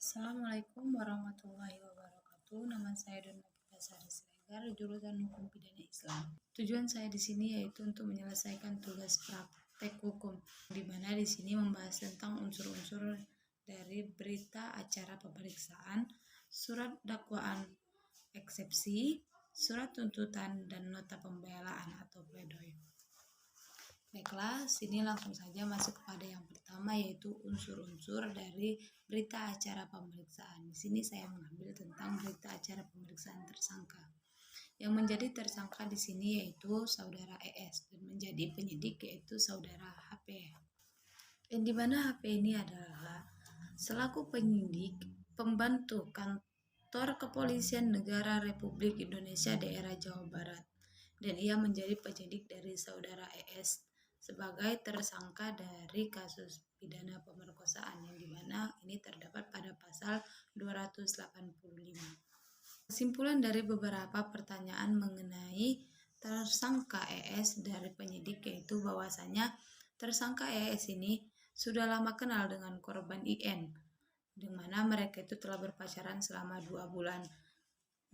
Assalamualaikum warahmatullahi wabarakatuh. Nama saya Donna Sari Siregar, jurusan Hukum Pidana Islam. Tujuan saya di sini yaitu untuk menyelesaikan tugas praktek hukum, di mana di sini membahas tentang unsur-unsur dari berita acara pemeriksaan, surat dakwaan eksepsi, surat tuntutan, dan nota pembelaan atau pledoi. Baiklah, sini langsung saja masuk kepada yang pertama, yaitu unsur-unsur dari berita acara pemeriksaan. Di sini saya mengambil tentang berita acara pemeriksaan tersangka. Yang menjadi tersangka di sini yaitu saudara ES dan menjadi penyidik yaitu saudara HP. Yang dimana HP ini adalah selaku penyidik pembantu kantor Kepolisian Negara Republik Indonesia daerah Jawa Barat, dan ia menjadi penyidik dari saudara ES sebagai tersangka dari kasus pidana pemerkosaan, yang dimana ini terdapat pada pasal 285. Kesimpulan dari beberapa pertanyaan mengenai tersangka ES dari penyidik yaitu bahwasanya tersangka ES ini sudah lama kenal dengan korban IN, di mana mereka itu telah berpacaran selama 2 bulan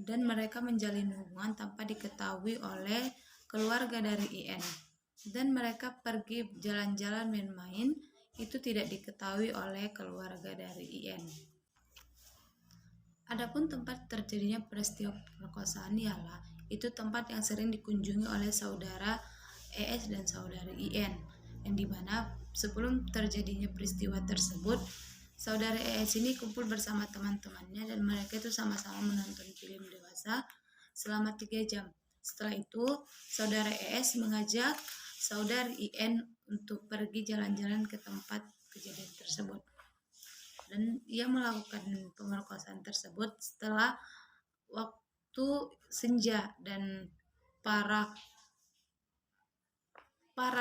dan mereka menjalin hubungan tanpa diketahui oleh keluarga dari IN, dan mereka pergi jalan-jalan main-main itu tidak diketahui oleh keluarga dari IN. Adapun tempat terjadinya peristiwa pemerkosaan ialah itu tempat yang sering dikunjungi oleh saudara ES dan saudari IN, yang dimana sebelum terjadinya peristiwa tersebut saudara ES ini kumpul bersama teman-temannya dan mereka itu sama-sama menonton film dewasa selama 3 jam. Setelah itu saudara ES mengajak saudari IN untuk pergi jalan-jalan ke tempat kejadian tersebut, dan ia melakukan pemerkosaan tersebut setelah waktu senja dan para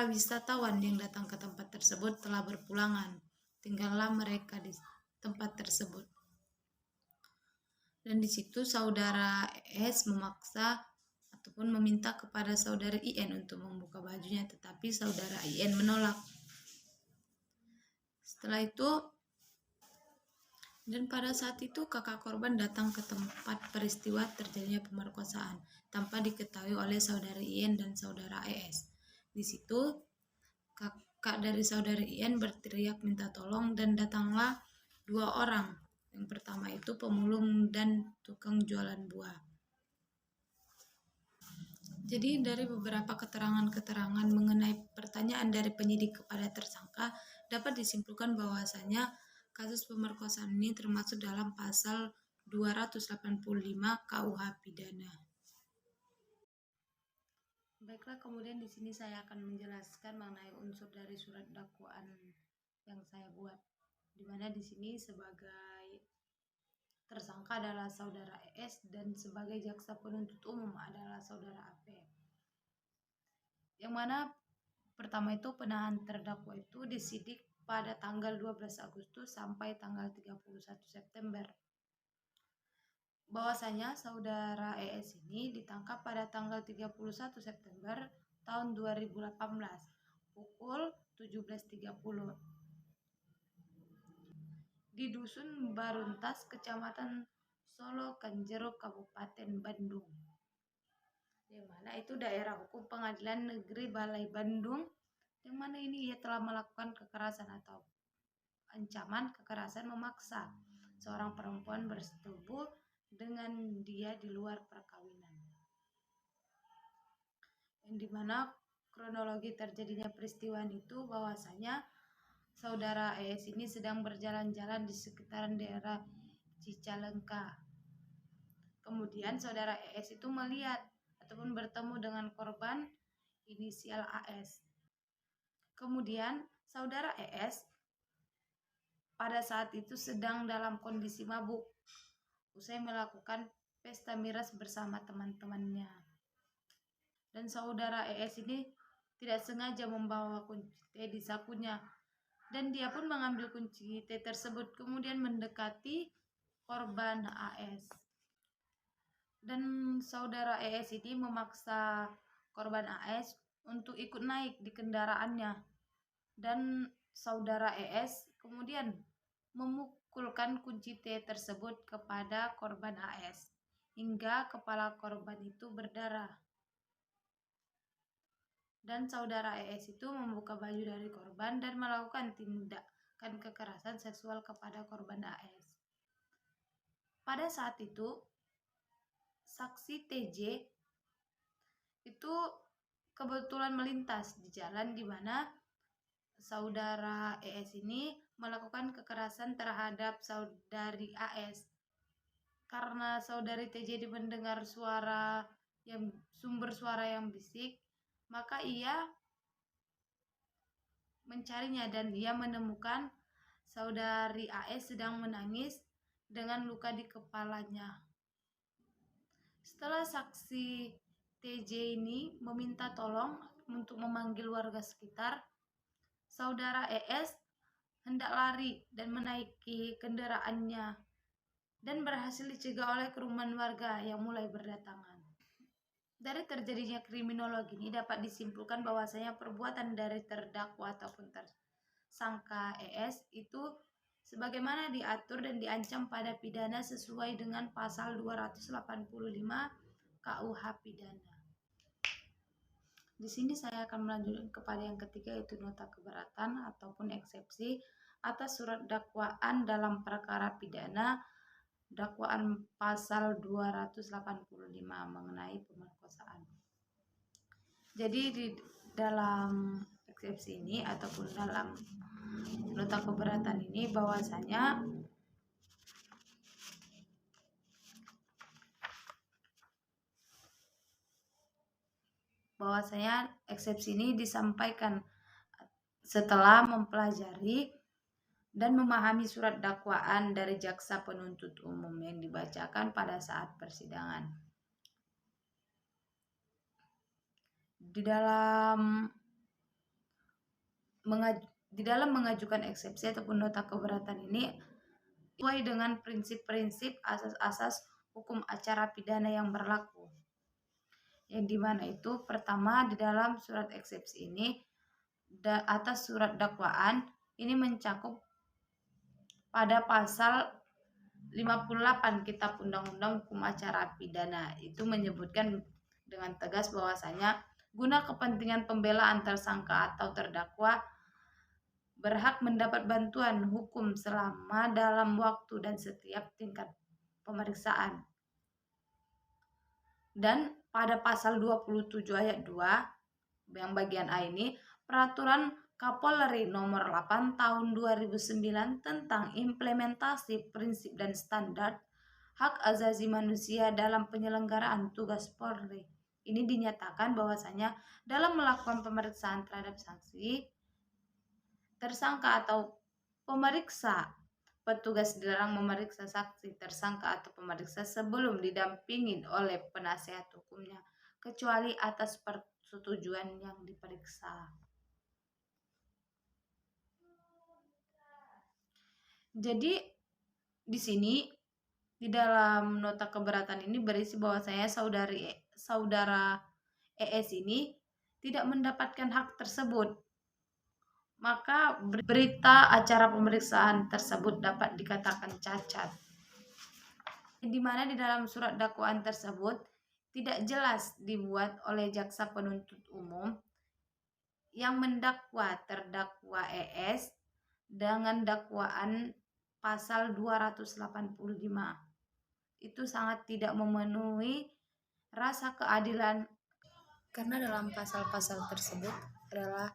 wisatawan yang datang ke tempat tersebut telah berpulangan. Tinggallah mereka di tempat tersebut, dan di situ saudara ES memaksa ataupun meminta kepada saudara IN untuk membuka bajunya, tetapi saudara IN menolak. Setelah itu, dan pada saat itu kakak korban datang ke tempat peristiwa terjadinya pemerkosaan tanpa diketahui oleh saudara IN dan saudara ES. Di situ kakak dari saudara IN berteriak minta tolong dan datanglah 2 orang. Yang pertama itu pemulung dan tukang jualan buah. Jadi dari beberapa keterangan-keterangan mengenai pertanyaan dari penyidik kepada tersangka dapat disimpulkan bahwasanya kasus pemerkosaan ini termasuk dalam pasal 285 KUH Pidana. Baiklah, kemudian di sini saya akan menjelaskan mengenai unsur dari surat dakwaan yang saya buat, di mana di sini sebagai tersangka adalah saudara ES dan sebagai jaksa penuntut umum adalah saudara AP. Yang mana pertama itu penahanan terdakwa itu disidik pada tanggal 12 Agustus sampai tanggal 31 September. Bahwasanya saudara ES ini ditangkap pada tanggal 31 September tahun 2018 pukul 17.30 di Dusun Baruntas, Kecamatan Solo Kanjero, Kabupaten Bandung, di mana itu daerah hukum Pengadilan Negeri Balai Bandung, yang mana ini ia telah melakukan kekerasan atau ancaman kekerasan memaksa seorang perempuan bersetubuh dengan dia di luar perkawinan, yang dimana kronologi terjadinya peristiwa itu bahwasanya saudara ES ini sedang berjalan-jalan di sekitaran daerah Cicalengka. Kemudian saudara ES itu melihat ataupun bertemu dengan korban inisial AS. Kemudian saudara ES pada saat itu sedang dalam kondisi mabuk usai melakukan pesta miras bersama teman-temannya. Dan saudara ES ini tidak sengaja membawa kunci T di sakunya, dan dia pun mengambil kunci T tersebut kemudian mendekati korban AS. Dan saudara ES ini memaksa korban AS untuk ikut naik di kendaraannya, dan saudara ES kemudian memukul memukulkan kunci T tersebut kepada korban AS hingga kepala korban itu berdarah. Dan saudara ES itu membuka baju dari korban dan melakukan tindakan kekerasan seksual kepada korban AS. Pada saat itu, saksi TJ itu kebetulan melintas di jalan di mana saudara ES ini melakukan kekerasan terhadap saudari AS. Karena saudari TJ mendengar sumber suara yang bisik, maka ia mencarinya dan ia menemukan saudari AS sedang menangis dengan luka di kepalanya. Setelah saksi TJ ini meminta tolong untuk memanggil warga sekitar, saudara ES hendak lari dan menaiki kendaraannya dan berhasil dicegah oleh kerumunan warga yang mulai berdatangan. Dari terjadinya kriminologi ini dapat disimpulkan bahwasanya perbuatan dari terdakwa ataupun tersangka ES itu sebagaimana diatur dan diancam pada pidana sesuai dengan pasal 285 KUH pidana. Di sini saya akan melanjutkan kepada yang ketiga, yaitu nota keberatan ataupun eksepsi atas surat dakwaan dalam perkara pidana dakwaan pasal 285 mengenai pemerkosaan. Jadi di dalam eksepsi ini ataupun dalam nota keberatan ini bahwasanya eksepsi ini disampaikan setelah mempelajari dan memahami surat dakwaan dari jaksa penuntut umum yang dibacakan pada saat persidangan. Di dalam mengajukan eksepsi ataupun nota keberatan ini sesuai dengan prinsip-prinsip asas-asas hukum acara pidana yang berlaku. Yang dimana itu pertama, di dalam surat eksepsi ini atas surat dakwaan ini mencakup pada pasal 58 Kitab Undang-Undang Hukum Acara Pidana. Itu menyebutkan dengan tegas bahwasanya guna kepentingan pembelaan tersangka atau terdakwa berhak mendapat bantuan hukum selama dalam waktu dan setiap tingkat pemeriksaan. Dan pada pasal 27 ayat 2 yang bagian A ini, peraturan Kapolri nomor 8 tahun 2009 tentang implementasi prinsip dan standar hak asasi manusia dalam penyelenggaraan tugas Polri. Ini dinyatakan bahwasanya dalam melakukan pemeriksaan terhadap saksi, tersangka atau pemeriksa, petugas dilarang memeriksa saksi, tersangka atau pemeriksa sebelum didampingi oleh penasihat hukumnya, kecuali atas persetujuan yang diperiksa. Jadi di sini di dalam nota keberatan ini berisi bahwasanya saudara ES ini tidak mendapatkan hak tersebut. Maka berita acara pemeriksaan tersebut dapat dikatakan cacat. Di mana di dalam surat dakwaan tersebut tidak jelas dibuat oleh jaksa penuntut umum yang mendakwa terdakwa ES dengan dakwaan pasal 285. Itu sangat tidak memenuhi rasa keadilan karena dalam pasal-pasal tersebut adalah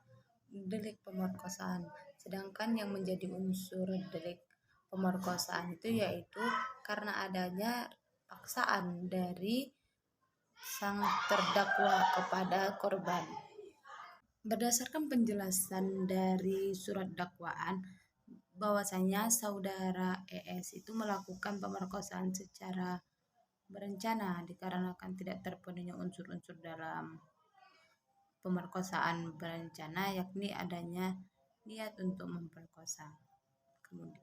delik pemerkosaan. Sedangkan yang menjadi unsur delik pemerkosaan itu yaitu karena adanya paksaan dari sang terdakwa kepada korban. Berdasarkan penjelasan dari surat dakwaan bahwasanya saudara ES itu melakukan pemerkosaan secara berencana dikarenakan tidak terpenuhinya unsur-unsur dalam pemerkosaan berencana, yakni adanya niat untuk memperkosa. Kemudian,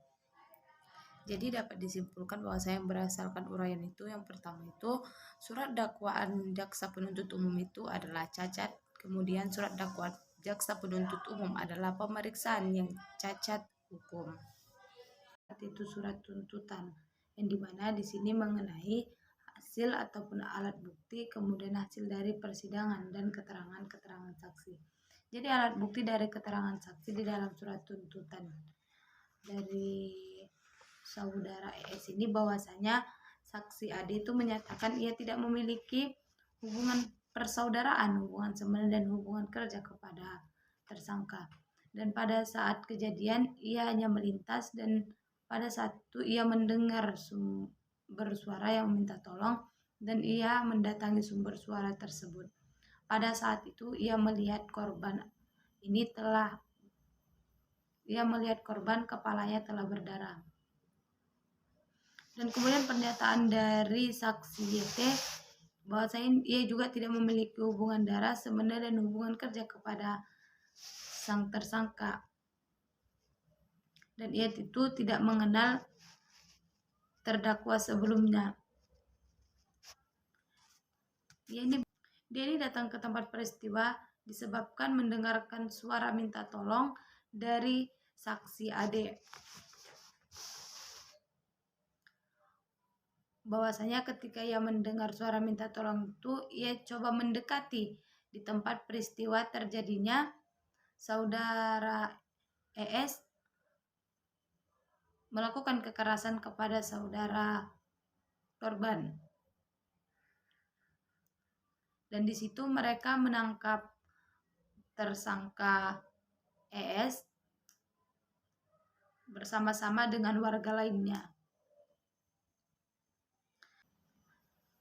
jadi dapat disimpulkan bahwa saya berdasarkan uraian itu, yang pertama itu surat dakwaan jaksa penuntut umum itu adalah cacat. Kemudian surat dakwaan jaksa penuntut umum adalah pemeriksaan yang cacat hukum. itu surat tuntutan, yang dimana di sini mengenai hasil ataupun alat bukti, kemudian hasil dari persidangan dan keterangan-keterangan saksi. Jadi alat bukti dari keterangan saksi di dalam surat tuntutan dari saudara ES ini bahwasanya saksi AD itu menyatakan ia tidak memiliki hubungan persaudaraan, hubungan semena dan hubungan kerja kepada tersangka. Dan pada saat kejadian ia hanya melintas, dan pada saat itu ia mendengar sumber suara yang meminta tolong dan ia mendatangi sumber suara tersebut. Pada saat itu ia melihat korban kepalanya telah berdarah. Dan kemudian pernyataan dari saksi YT bahwasanya ia juga tidak memiliki hubungan darah, semena dan hubungan kerja kepada sang tersangka. Dan ia itu tidak mengenal terdakwa sebelumnya. Dia ini datang ke tempat peristiwa disebabkan mendengarkan suara minta tolong dari saksi AD. Bahwasanya ketika ia mendengar suara minta tolong itu, ia coba mendekati di tempat peristiwa terjadinya saudara ES melakukan kekerasan kepada saudara korban. Dan di situ mereka menangkap tersangka ES bersama-sama dengan warga lainnya.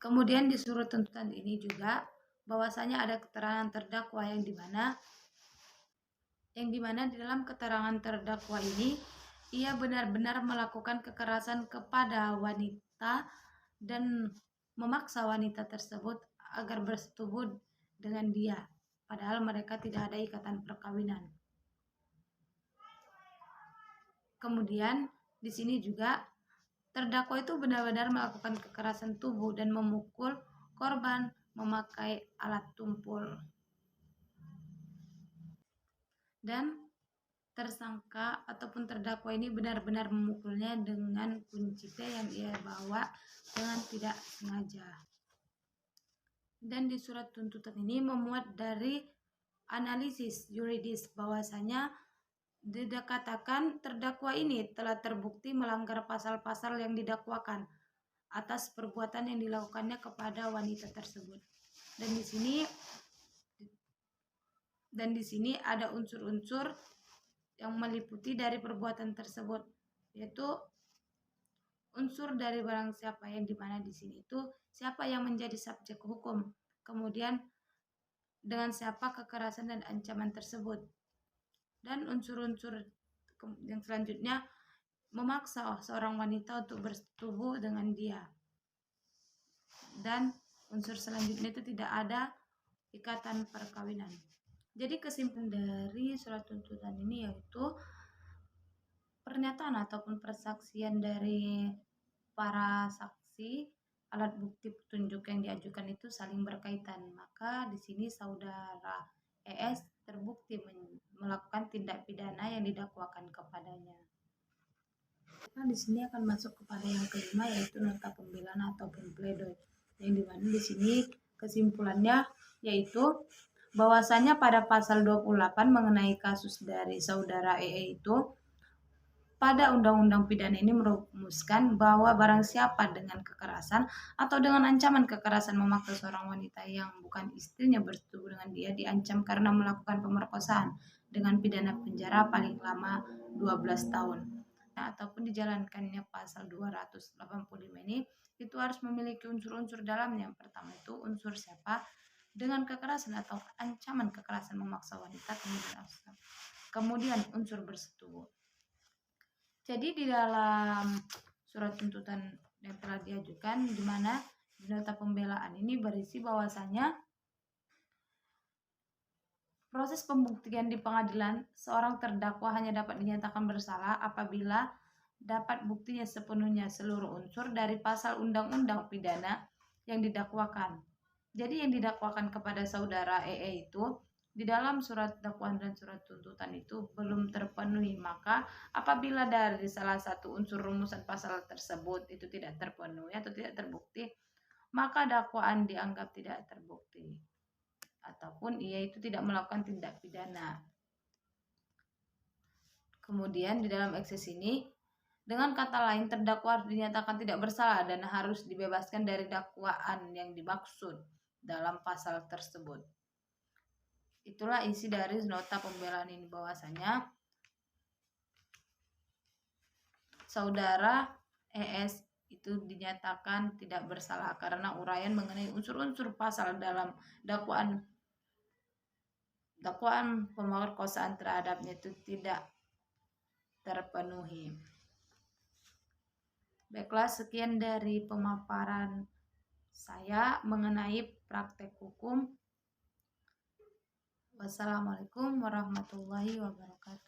Kemudian di surat tuntutan ini juga bahwasanya ada keterangan terdakwa yang dimana di dalam keterangan terdakwa ini ia benar-benar melakukan kekerasan kepada wanita dan memaksa wanita tersebut agar bersetubuh dengan dia, padahal mereka tidak ada ikatan perkawinan. Kemudian di sini juga terdakwa itu benar-benar melakukan kekerasan tubuh dan memukul korban memakai alat tumpul. Dan tersangka ataupun terdakwa ini benar-benar memukulnya dengan kunci T yang ia bawa dengan tidak sengaja. Dan di surat tuntutan ini memuat dari analisis yuridis bahwasanya dikatakan terdakwa ini telah terbukti melanggar pasal-pasal yang didakwakan atas perbuatan yang dilakukannya kepada wanita tersebut. Dan di sini ada unsur-unsur yang meliputi dari perbuatan tersebut, yaitu unsur dari barang siapa, yang dimana di sini itu siapa yang menjadi subjek hukum, kemudian dengan siapa kekerasan dan ancaman tersebut. Dan unsur-unsur yang selanjutnya memaksa seorang wanita untuk bersetubuh dengan dia. Dan unsur selanjutnya itu tidak ada ikatan perkawinan. Jadi kesimpulan dari surat tuntutan ini yaitu pernyataan ataupun persaksian dari para saksi, alat bukti petunjuk yang diajukan itu saling berkaitan. Maka di sini saudara ES terbukti melakukan tindak pidana yang didakwakan kepadanya. Nah, di sini akan masuk kepada yang kelima, yaitu nota pembelaan ataupun pledoi. Yang dimana di sini kesimpulannya yaitu bahwasanya pada pasal 28 mengenai kasus dari saudara EE itu, pada undang-undang pidana ini merumuskan bahwa barang siapa dengan kekerasan atau dengan ancaman kekerasan memaksa seorang wanita yang bukan istrinya bersetubuh dengan dia diancam karena melakukan pemerkosaan dengan pidana penjara paling lama 12 tahun. Ataupun dijalankannya pasal 285 ini itu harus memiliki unsur-unsur dalamnya. Yang pertama itu unsur siapa dengan kekerasan atau ancaman kekerasan memaksa wanita, kemudian unsur bersetubuh. Jadi di dalam surat tuntutan yang telah diajukan, di mana di nota pembelaan ini berisi bahwasanya proses pembuktian di pengadilan, seorang terdakwa hanya dapat dinyatakan bersalah apabila dapat buktinya sepenuhnya seluruh unsur dari pasal undang-undang pidana yang didakwakan. Jadi yang didakwakan kepada saudara EE itu di dalam surat dakwaan dan surat tuntutan itu belum terpenuhi, maka apabila dari salah satu unsur rumusan pasal tersebut itu tidak terpenuhi atau tidak terbukti, maka dakwaan dianggap tidak terbukti ataupun ia itu tidak melakukan tindak pidana. Kemudian di dalam ekses ini, dengan kata lain terdakwa harus dinyatakan tidak bersalah dan harus dibebaskan dari dakwaan yang dimaksud dalam pasal tersebut. Itulah isi dari nota pembelaan ini, bahwasanya saudara ES itu dinyatakan tidak bersalah karena uraian mengenai unsur-unsur pasal dalam dakwaan pemerkosaan terhadapnya itu tidak terpenuhi. Baiklah, sekian dari pemaparan saya mengenai praktek hukum. Wassalamualaikum warahmatullahi wabarakatuh.